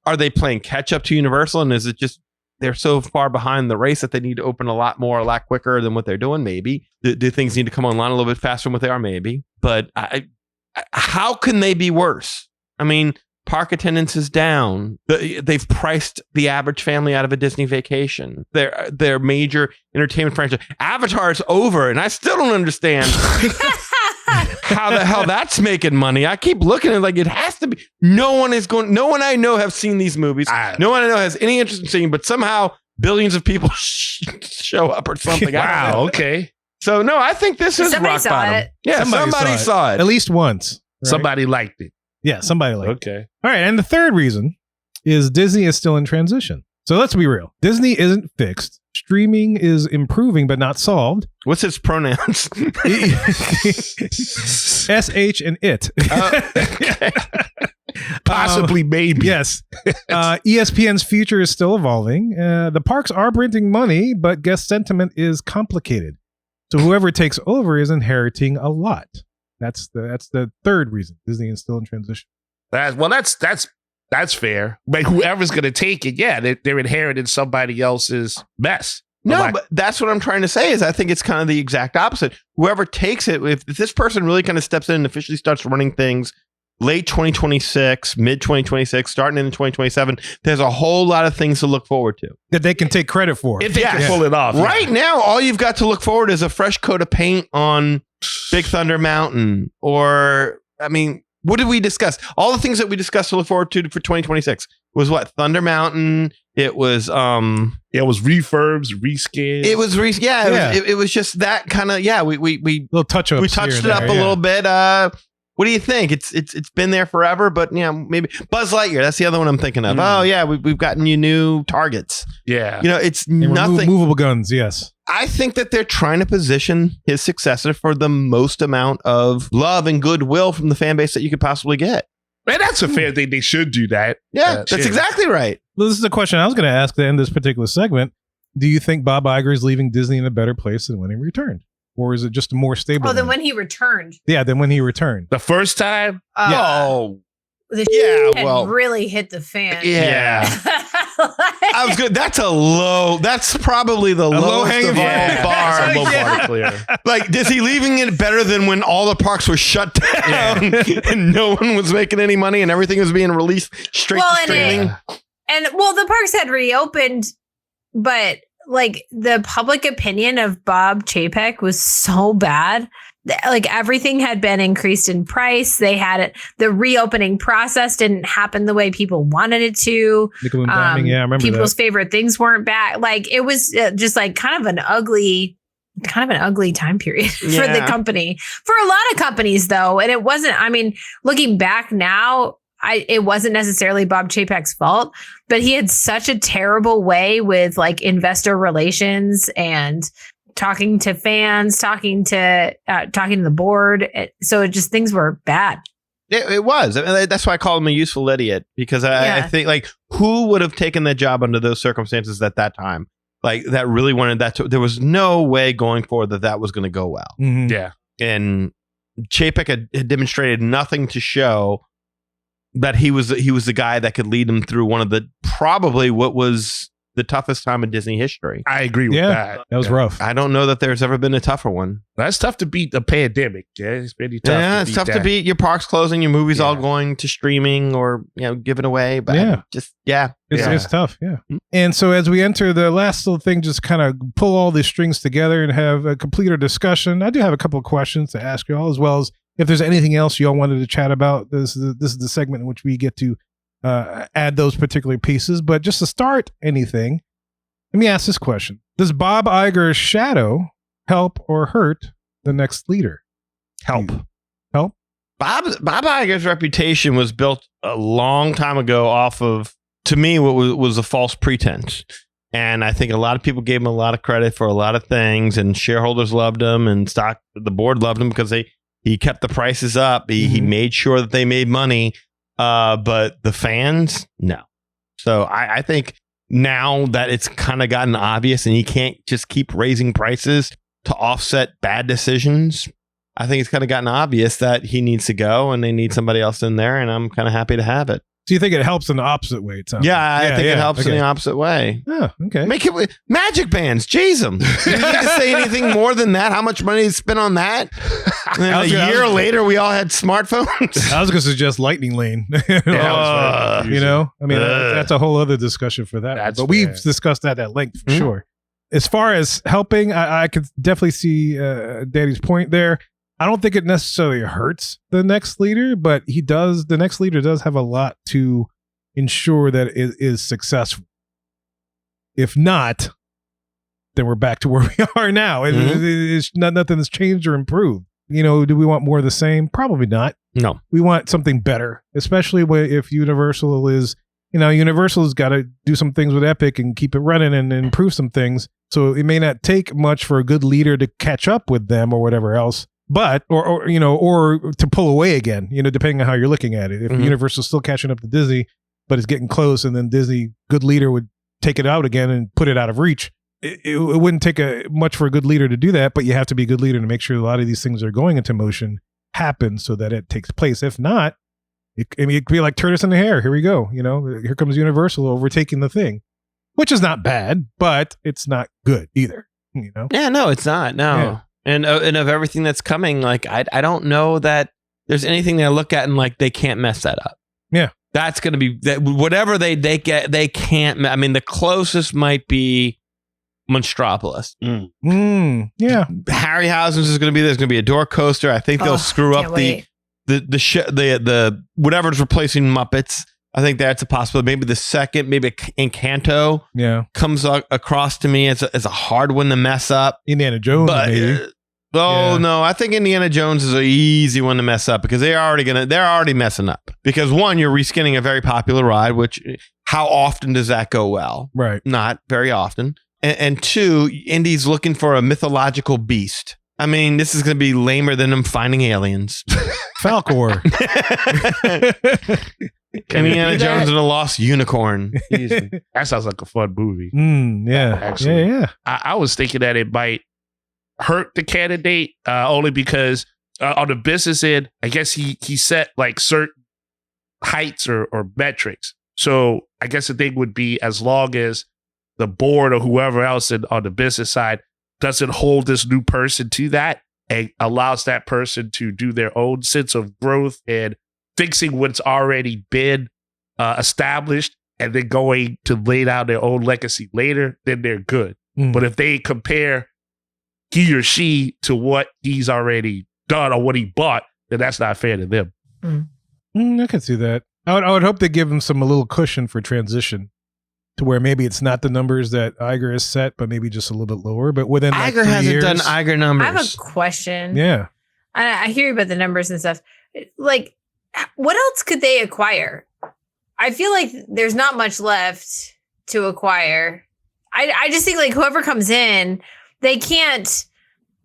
are they playing catch up to Universal? And is it just they're so far behind the race that they need to open a lot quicker than what they're doing? Maybe. Do things need to come online a little bit faster than what they are? Maybe. But how can they be worse? I mean, park attendance is down. They've priced the average family out of a Disney vacation. Their major entertainment franchise. Avatar's over, and I still don't understand how the hell that's making money. I keep looking at it like it has to be. No one I know have seen these movies. No one I know has any interest in seeing, but somehow billions of people show up or something. Wow. Okay. So no, I think this is Somebody rock saw bottom. it. Yeah, somebody saw it. At least once. right? Somebody liked it. Yeah, somebody like it. Okay. All right. And the third reason is Disney is still in transition. So let's be real. Disney isn't fixed. Streaming is improving, but not solved. What's his pronouns? SH and it. Okay. Possibly, maybe. Yes. ESPN's future is still evolving. The parks are printing money, but guest sentiment is complicated. So whoever takes over is inheriting a lot. That's the third reason Disney is still in transition. That's fair. But whoever's going to take it, yeah, they're inheriting somebody else's mess. No, but that's what I'm trying to say is I think it's kind of the exact opposite. Whoever takes it, if this person really kind of steps in and officially starts running things late 2026, mid 2026, starting in 2027, there's a whole lot of things to look forward to. That they can take credit for. If they Yes. can pull it off. Right now, all you've got to look forward is a fresh coat of paint on Big Thunder Mountain. Or, I mean, what did we discuss? All the things that we discussed to look forward to for 2026 was what? Thunder Mountain It was It was refurbs, reskins. it was it was just that kind of we Little touch ups. we touched it up a little bit. What do you think? It's been there forever, but maybe Buzz Lightyear. That's the other one I'm thinking of. Oh yeah, we've gotten you new targets. Yeah, It's nothing. Movable guns. Yes. I think that they're trying to position his successor for the most amount of love and goodwill from the fan base that you could possibly get. and that's a fair thing. They should do that. Yeah, that's exactly right. Well, this is a question I was going to ask to end this particular segment. Do you think Bob Iger is leaving Disney in a better place than when he returned? Or is it just a more stable? Oh, than when he returned. Yeah, than when he returned. The first time. Oh, The yeah. had Well, really hit the fan. yeah. I was good. That's a low. That's probably the lowest low-hanging of all Yeah. bar. Low bar to clear. Like, is he leaving it better than when all the parks were shut down and no one was making any money and everything was being released straight to streaming? And the parks had reopened, but like the public opinion of Bob Chapek was so bad. Like everything had been increased in price. They had it. The reopening process didn't happen the way people wanted it to. Nickel and diming, yeah, I remember people's that. favorite things weren't back. Like it was just like kind of an ugly time period for the company. For a lot of companies though, and it wasn't. I mean, looking back now, it wasn't necessarily Bob Chapek's fault, but he had such a terrible way with like investor relations and talking to fans, talking to the board. So it just, things were bad. It was. I mean, that's why I call him a useful idiot, because I think like who would have taken that job under those circumstances at that time? Like that really wanted that to, there was no way going forward that was going to go well. Mhm. Yeah. And Chapek had demonstrated nothing to show that he was the guy that could lead him through one of the probably what was the toughest time in Disney history. I agree with that. That was rough. I don't know that there's ever been a tougher one. That's tough to beat the pandemic. Yeah, it's pretty tough. Yeah, it's tough to beat. Your parks closing, your movies all going to streaming or given away. But It's tough. Yeah. And so as we enter the last little thing, just kind of pull all these strings together and have a completer discussion. I do have a couple of questions to ask you all, as well as if there's anything else you all wanted to chat about. This is the segment in which we get to add those particular pieces. But just to start anything, let me ask this question. Does Bob Iger's shadow help or hurt the next leader? Help. Help? Bob Iger's reputation was built a long time ago off of, to me, what was a false pretense. And I think a lot of people gave him a lot of credit for a lot of things, and shareholders loved him, and the board loved him because he kept the prices up. He made sure that they made money. But the fans, no. So I think now that it's kind of gotten obvious and he can't just keep raising prices to offset bad decisions, I think it's kind of gotten obvious that he needs to go and they need somebody else in there. And I'm kind of happy to have it. So you think it helps in the opposite way? It sounds like. I think it helps in the opposite way. Oh, okay. Make it with magic bands. Jeez, them. Do you need to say anything more than that? How much money is spent on that? And then a year later, we all had smartphones. I was going to suggest Lightning Lane. I mean, that's a whole other discussion for that. But we've discussed that at length for sure. As far as helping, I could definitely see Daddy's point there. I don't think it necessarily hurts the next leader, but the next leader does have a lot to ensure that it is successful. If not, then we're back to where we are now. It's nothing has changed or improved. Do we want more of the same? Probably not. No. We want something better, especially if Universal is, Universal's got to do some things with Epic and keep it running and improve some things. So it may not take much for a good leader to catch up with them or whatever else. But or to pull away again, depending on how you're looking at it. If Universal's still catching up to Disney, but it's getting close, and then Disney, good leader, would take it out again and put it out of reach. It wouldn't take much for a good leader to do that, but you have to be a good leader to make sure a lot of these things are going into motion happen so that it takes place. If not, it could be like tortoise in the hare. Here we go. Here comes Universal overtaking the thing, which is not bad, but it's not good either. Yeah, no, it's not. No. Yeah. And of everything that's coming, like I don't know that there's anything that I look at and like they can't mess that up. Yeah, that's going to be that whatever they get, they can't. I mean, the closest might be Monstropolis. Yeah, Harryhausen's is going to be there's going to be a door coaster. I think they'll screw up the whatever's replacing Muppets. I think that's a possibility. Maybe the second, maybe Encanto comes across to me as a hard one to mess up. Indiana Jones, maybe. No, I think Indiana Jones is an easy one to mess up because they're already messing up. Because one, you're reskinning a very popular ride, which how often does that go well? Right. Not very often. And two, Indy's looking for a mythological beast. I mean, this is going to be lamer than them finding aliens. Falcor. Indiana Jones and the Lost Unicorn. That sounds like a fun movie. Yeah. Actually. Yeah. I was thinking that it might hurt the candidate only because on the business end, I guess he set like certain heights or metrics. So I guess the thing would be as long as the board or whoever else on the business side doesn't hold this new person to that and allows that person to do their own sense of growth and fixing what's already been established and then going to lay down their own legacy later, then they're good. But if they compare he or she to what he's already done or what he bought, then that's not fair to them. I can see that. I would hope they give him a little cushion for transition to where maybe it's not the numbers that Iger has set, but maybe just a little bit lower. But within Iger hasn't done Iger numbers. I have a question. Yeah. I hear about the numbers and stuff. Like, what else could they acquire? I feel like there's not much left to acquire. I just think like whoever comes in, they can't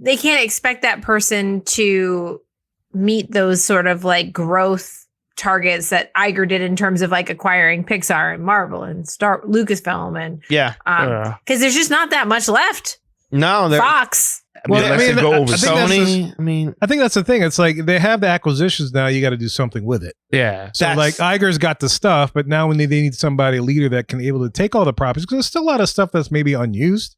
expect that person to meet those sort of like growth targets that Iger did in terms of like acquiring Pixar and Marvel and Lucasfilm and because there's just not that much left. No, Fox. Well, I think Sony. I think that's the thing. It's like they have the acquisitions now. You got to do something with it. Yeah. So like Iger's got the stuff, but now when they need somebody, a leader that can able to take all the properties, because there's still a lot of stuff that's maybe unused.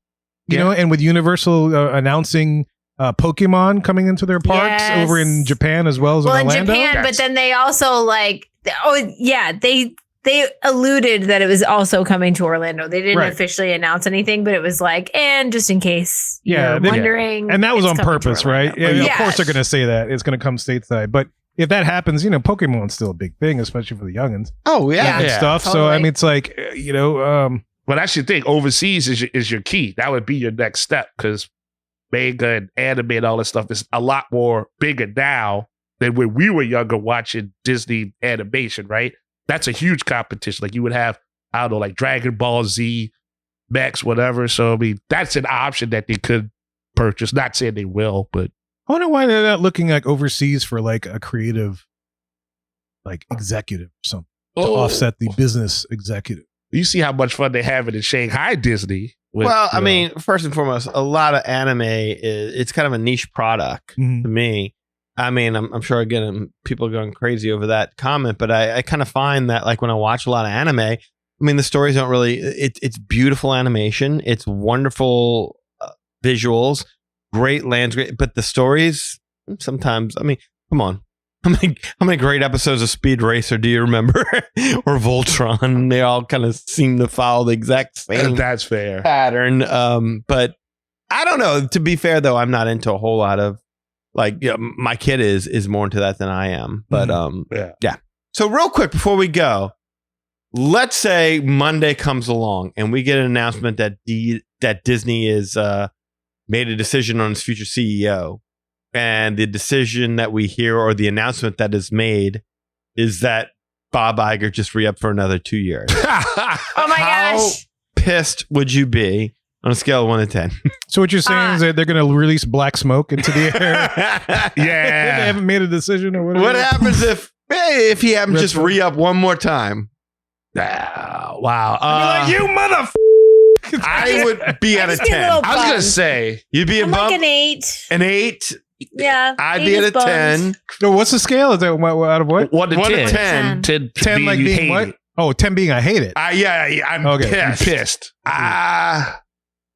You know, and with Universal announcing Pokemon coming into their parks over in Japan as well as in Orlando. In Japan, but then they also like, they alluded that it was also coming to Orlando. They didn't officially announce anything, but it was like, and just in case you're wondering. And that was on purpose, right? Yeah, of course they're going to say that. It's going to come stateside. But if that happens, Pokemon's still a big thing, especially for the youngins. Oh, yeah. And stuff. Totally. So, I mean, it's like, But that's your thing. Overseas is your key. That would be your next step because manga and anime and all that stuff is a lot more bigger now than when we were younger watching Disney animation, right? That's a huge competition. Like you would have, I don't know, like Dragon Ball Z, Max, whatever. So, I mean, that's an option that they could purchase. Not saying they will, but. I wonder why they're not looking like overseas for like a creative, like executive or something to offset the business executive. You see how much fun they have in Shanghai Disney. I mean, first and foremost, a lot of anime it's kind of a niche product to me. I mean, I'm sure again people are going crazy over that comment, but I kind of find that like when I watch a lot of anime, I mean the stories don't really. It's beautiful animation, it's wonderful visuals, great landscape, but the stories sometimes. I mean, come on. How many great episodes of Speed Racer do you remember? Or Voltron? They all kind of seem to follow the exact same That's fair. pattern. But I don't know. To be fair, though, I'm not into a whole lot of like. My kid is more into that than I am. But yeah. So real quick before we go, let's say Monday comes along and we get an announcement that that Disney is made a decision on its future CEO. And the decision that we hear or the announcement that is made is that Bob Iger just re-upped for another 2 years. Oh my gosh. Pissed would you be on a scale of 1 to 10? So what you're saying is that they're going to release black smoke into the air? Yeah. They haven't made a decision or whatever. What happens if he happens just re-up one more time? Wow. I'd be like, you mother. I would be at a 10. I was going to say. You'd be above like an 8. An 8? Yeah. I'd be at a 10. No, what's the scale? Is that out of what? 1 to 1 to 10. 10. 10 like being what? It. Oh, 10 being I hate it. I'm Okay. I'm pissed. pissed. I'm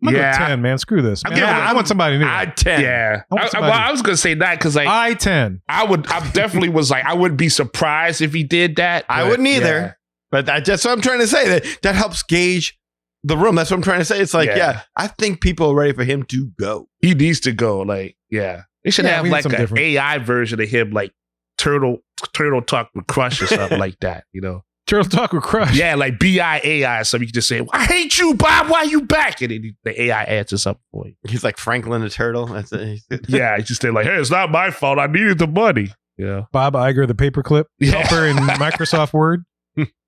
gonna go 10, man. Screw this. Man. I want somebody new. I'd 10. Yeah. I want somebody- I was going to say that because like. I 10. I definitely was like, I wouldn't be surprised if he did that. I wouldn't either. But that's what I'm trying to say. That helps gauge the room. That's what I'm trying to say. It's like, I think people are ready for him to go. He needs to go. Like, they should have we need like something an different. AI version of him, like turtle talk with Crush or something like that. Turtle Talk with Crush. Yeah, like BIAI. So you can just say, I hate you, Bob. Why you back? And then the AI answers something for you. He's like Franklin the Turtle. That's it. Yeah, he's just like, hey, it's not my fault. I needed the money. Yeah. Bob Iger, the paperclip helper in Microsoft Word.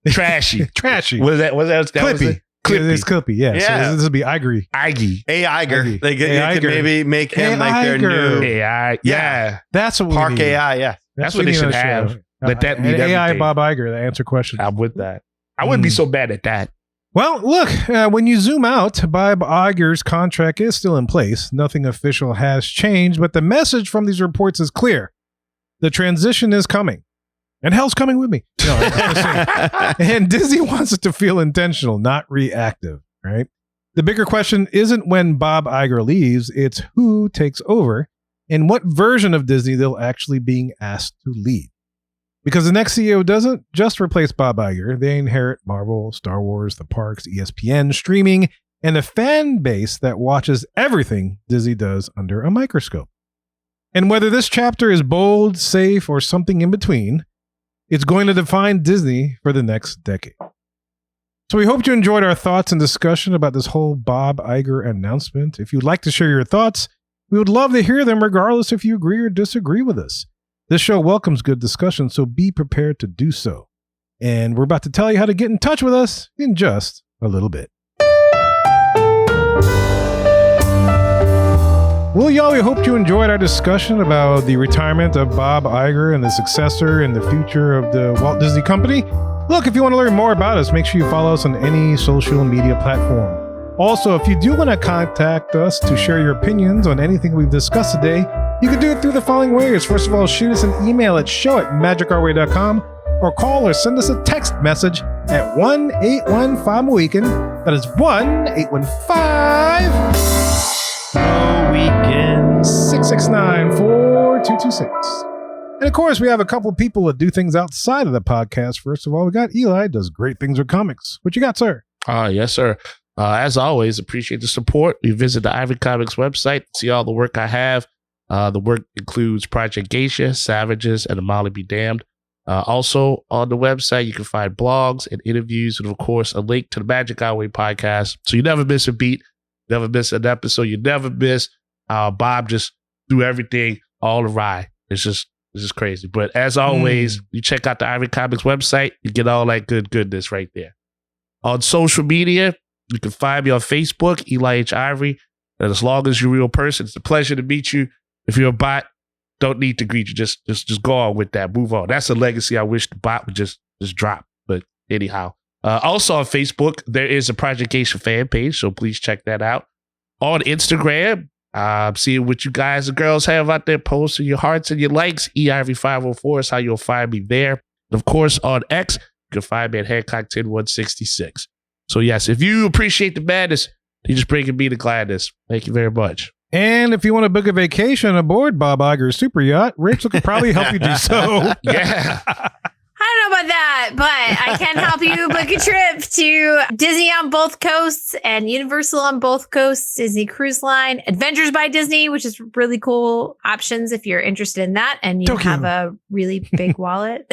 Trashy. Trashy. What is that? Clippy. It's Clippy, yeah. Yeah. So this will be Igery. Iggy. A Iger. They could Iger. maybe make him like their Iger. new AI. Yeah. That's what we Park need. AI. Yeah. That's what what they we need should on the have. show. Let that An lead AI everything. Bob Iger that answer questions. I'm with that. I wouldn't be so bad at that. Well, look, when you zoom out, Bob Iger's contract is still in place. Nothing official has changed, but the message from these reports is clear. The transition is coming. And hell's coming with me. No, I'm just saying. And Disney wants it to feel intentional, not reactive, right? The bigger question isn't when Bob Iger leaves, it's who takes over and what version of Disney they'll actually being asked to lead. Because the next CEO doesn't just replace Bob Iger, they inherit Marvel, Star Wars, the parks, ESPN, streaming, and a fan base that watches everything Disney does under a microscope. And whether this chapter is bold, safe, or something in between, it's going to define Disney for the next decade. So we hope you enjoyed our thoughts and discussion about this whole Bob Iger announcement. If you'd like to share your thoughts, we would love to hear them regardless if you agree or disagree with us. This show welcomes good discussion, so be prepared to do so. And we're about to tell you how to get in touch with us in just a little bit. Well, y'all, we hope you enjoyed our discussion about the retirement of Bob Iger and the successor and the future of the Walt Disney Company. Look, if you want to learn more about us, make sure you follow us on any social media platform. Also, if you do want to contact us to share your opinions on anything we've discussed today, you can do it through the following ways. First of all, shoot us an email at show@magicourway.com or call or send us a text message at 1-815-WEEKEND. That is 1-815 Weekend. 669-4226. And of course, we have a couple people that do things outside of the podcast. First of all, we got Eli, does great things with comics. What you got, sir? Yes, sir. As always, appreciate the support. You visit the Ivory Comics website, see all the work I have. The work includes Project Geisha, Savages, and The Molly Be Damned. Also, on the website, you can find blogs and interviews, and of course, a link to the Magic Our Way podcast. So you never miss a beat, never miss an episode, you never miss Bob just do everything all awry. It's just crazy. But as always, you check out the Ivory Comics website, you get all that goodness right there. On social media, you can find me on Facebook, Eli H. Ivory. And as long as you're a real person, it's a pleasure to meet you. If you're a bot, don't need to greet you. Just go on with that. Move on. That's a legacy I wish the bot would just drop. But anyhow, also on Facebook, there is a Project Geisha fan page, so please check that out. On Instagram, seeing what you guys and girls have out there, posting your hearts and your likes. eIvory504 is how you'll find me there. And of course, on X, you can find me at Hancock10166. So yes, if you appreciate the madness, you're just bringing me the gladness. Thank you very much. And if you want to book a vacation aboard Bob Iger's super yacht, Rachel could probably help you do so. Yeah. I don't know about that, but I can help you book a trip to Disney on both coasts and Universal on both coasts, Disney Cruise Line, Adventures by Disney, which is really cool options if you're interested in that and you have a really big wallet.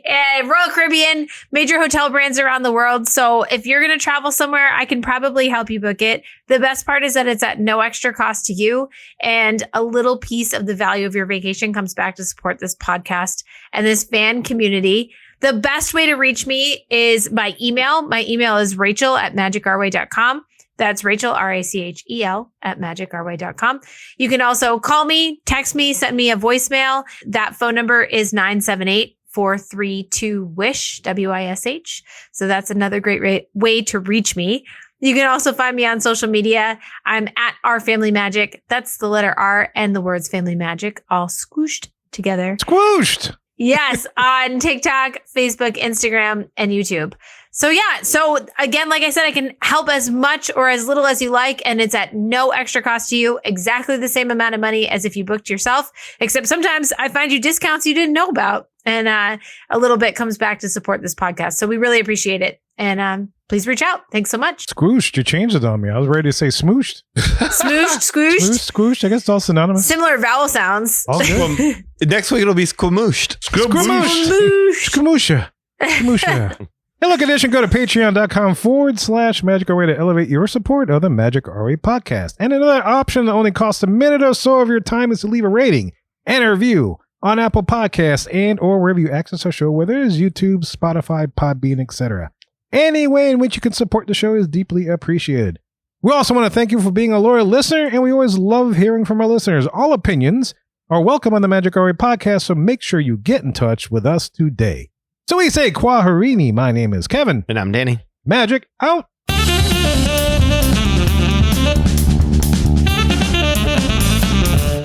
and Royal Caribbean, major hotel brands around the world. So if you're going to travel somewhere, I can probably help you book it. The best part is that it's at no extra cost to you, and a little piece of the value of your vacation comes back to support this podcast and this fan community. The best way to reach me is by email. My email is rachel@magicourway.com. That's Rachel, RACHEL @magicourway.com. You can also call me, text me, send me a voicemail. That phone number is 978-432-WISH, WISH. So that's another great way to reach me. You can also find me on social media. I'm at Our Family Magic. That's the letter R and the words Family Magic all squooshed together. Squooshed. Yes, on TikTok, Facebook, Instagram, and YouTube. So yeah, so again, like I said, I can help as much or as little as you like, and it's at no extra cost to you, exactly the same amount of money as if you booked yourself, except sometimes I find you discounts you didn't know about, and a little bit comes back to support this podcast. So we really appreciate it. And please reach out. Thanks so much. Squooshed, you changed it on me. I was ready to say smooshed. Smooshed, squooshed. Squooshed, I guess it's all synonymous. Similar vowel sounds. All good. Next week it'll be squamooshed. Squamoosh. Squamoosha. Squamoosha. Hey, look, edition, go to patreon.com/Magic Our Way to elevate your support of the Magic Our Way podcast. And another option that only costs a minute or so of your time is to leave a rating and a review on Apple Podcasts and or wherever you access our show, whether it is YouTube, Spotify, Podbean, etc. Any way in which you can support the show is deeply appreciated. We also want to thank you for being a loyal listener, and we always love hearing from our listeners. All opinions are welcome on the Magic Our Way podcast, so make sure you get in touch with us today. So we say Kwaharini. My name is Kevin. And I'm Danny. Magic out.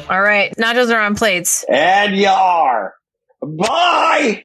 All right. Nachos are on plates. And you are. Bye!